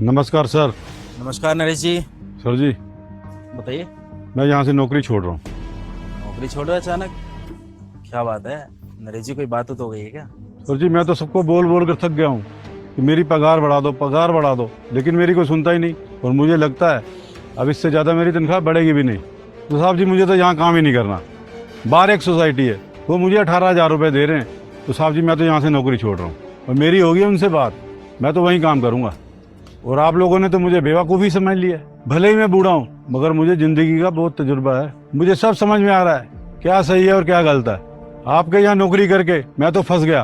नमस्कार सर। नमस्कार नरेश जी। सर जी, बताइए। मैं यहाँ से नौकरी छोड़ रहा हूँ। नौकरी छोड़ रहे अचानक? क्या बात है नरेश जी, कोई बात तो गई है क्या? सर जी, मैं तो सबको बोल बोल कर थक गया हूँ कि मेरी पगार बढ़ा दो, पगार बढ़ा दो, लेकिन मेरी कोई सुनता ही नहीं। और मुझे लगता है अब इससे ज़्यादा मेरी तनख्वाह बढ़ेगी भी नहीं। तो साहब जी, मुझे तो यहाँ काम ही नहीं करना। बाहर एक सोसाइटी है, वो मुझे 18,000 रुपये दे रहे हैं। तो साहब जी, मैं तो यहाँ से नौकरी छोड़ रहा हूँ और मेरी होगी उनसे बात। मैं तो वहीं काम करूँगा। और आप लोगों ने तो मुझे बेवकूफ़ी समझ लिया। भले ही मैं बूढ़ा हूँ, मगर मुझे ज़िंदगी का बहुत तजुर्बा है। मुझे सब समझ में आ रहा है क्या सही है और क्या गलत है। आपके यहाँ नौकरी करके मैं तो फंस गया।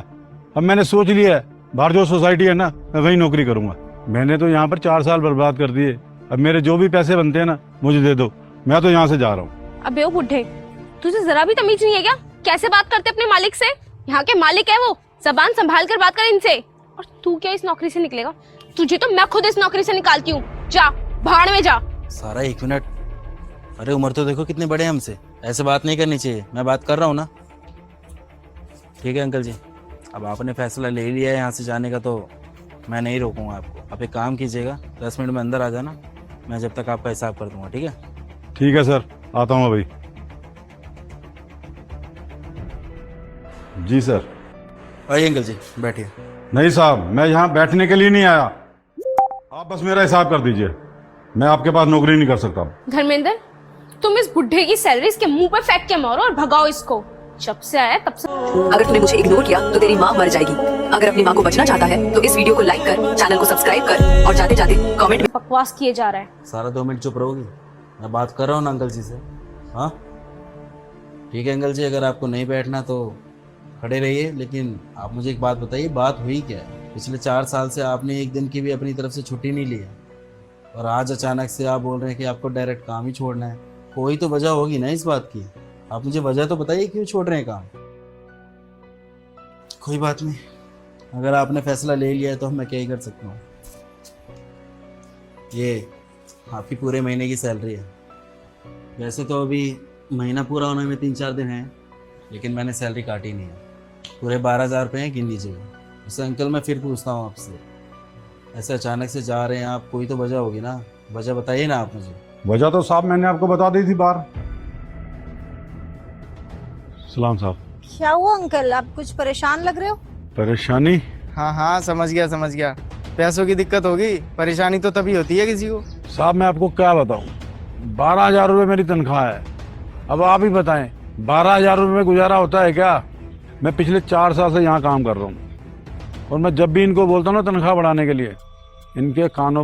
अब मैंने सोच लिया है, बाहर जो सोसाइटी है ना, मैं वहीं नौकरी करूँगा। मैंने तो यहाँ पर 4 साल बर्बाद कर दिए। अब मेरे जो भी पैसे बनते हैं ना, मुझे दे दो। मैं तो यहाँ से जा रहा हूँ। अबे ओ बुड्ढे, तुझे जरा भी तमीज नहीं है क्या? कैसे बात करते अपने मालिक से? यहाँ के मालिक है वो, जबान संभाल कर बात कर इनसे। और तू क्या इस नौकरी से निकलेगा? तुझे तो मैं खुद इस नौकरी से निकालती हूँ। जा, भाड़ में जा। सारा 1 मिनट। अरे उम्र तो देखो कितने बड़े हैं हमसे, ऐसे बात नहीं करनी चाहिए। मैं बात कर रहा हूँ ना। ठीक है अंकल जी, अब आपने फैसला ले लिया है यहाँ से जाने का, तो मैं नहीं रोकूंगा आपको। आप एक काम कीजिएगा, 10 मिनट में अंदर आ जाना। मैं जब तक आपका हिसाब कर दूंगा। ठीक है? ठीक है सर, आता हूँ अभी। जी सर। आइए अंकल जी, बैठिए। नहीं साहब, मैं यहाँ बैठने के लिए नहीं आया। आप बस मेरा हिसाब कर दीजिए। मैं आपके पास नौकरी नहीं कर सकता। धर्मेंद्र, तुम इस बुड्ढे की सैलरी इसके मुंह पर फेंक के मारो और भगाओ इसको। जब से आया तब से। अगर तूने मुझे इग्नोर किया तो तेरी माँ मर जाएगी। अगर अपनी माँ को बचना चाहता है तो इस वीडियो को लाइक कर, चैनल को सब्सक्राइब कर और जाते जाते कमेंट में बकवास किए जा रहा है। सारा 2 मिनट चुप रहोगी? मैं बात कर रहा हूँ ना अंकल जी से। हाँ ठीक है अंकल जी, अगर आपको नहीं बैठना तो खड़े रहिए, लेकिन आप मुझे एक बात बताइए, बात हुई क्या है? पिछले 4 साल से आपने एक दिन की भी अपनी तरफ से छुट्टी नहीं ली है, और आज अचानक से आप बोल रहे हैं कि आपको डायरेक्ट काम ही छोड़ना है। कोई तो वजह होगी ना इस बात की। आप मुझे वजह तो बताइए क्यों छोड़ रहे हैं काम। कोई बात नहीं, अगर आपने फैसला ले लिया है तो मैं क्या ही कर सकता हूँ। ये आपकी पूरे महीने की सैलरी है। वैसे तो अभी महीना पूरा होने में 3-4 दिन हैं, लेकिन मैंने सैलरी काटी नहीं है। पूरे 12,000 रुपये हैं, गिन लीजिएगा। उससे अंकल मैं फिर पूछता हूँ आपसे, ऐसे अचानक से जा रहे हैं आप, कोई तो वजह होगी ना। वजह बताइए ना आप मुझे। वजह तो साहब मैंने आपको बता दी थी बाहर। सलाम साहब। क्या हुआ अंकल, आप कुछ परेशान लग रहे हो? परेशानी? हाँ हाँ, समझ गया। पैसों की दिक्कत होगी, परेशानी तो तभी होती है किसी को। साहब मैं आपको क्या बताऊं, 12,000 रुपये मेरी तनख्वाह है। अब आप ही बताएं, 12,000 रुपये में गुजारा होता है क्या? मैं पिछले 4 साल से यहाँ काम कर रहा हूँ, और मैं जब भी इनको बोलता हूँ ना तनख्वाह बढ़ाने के लिए, इनके कानों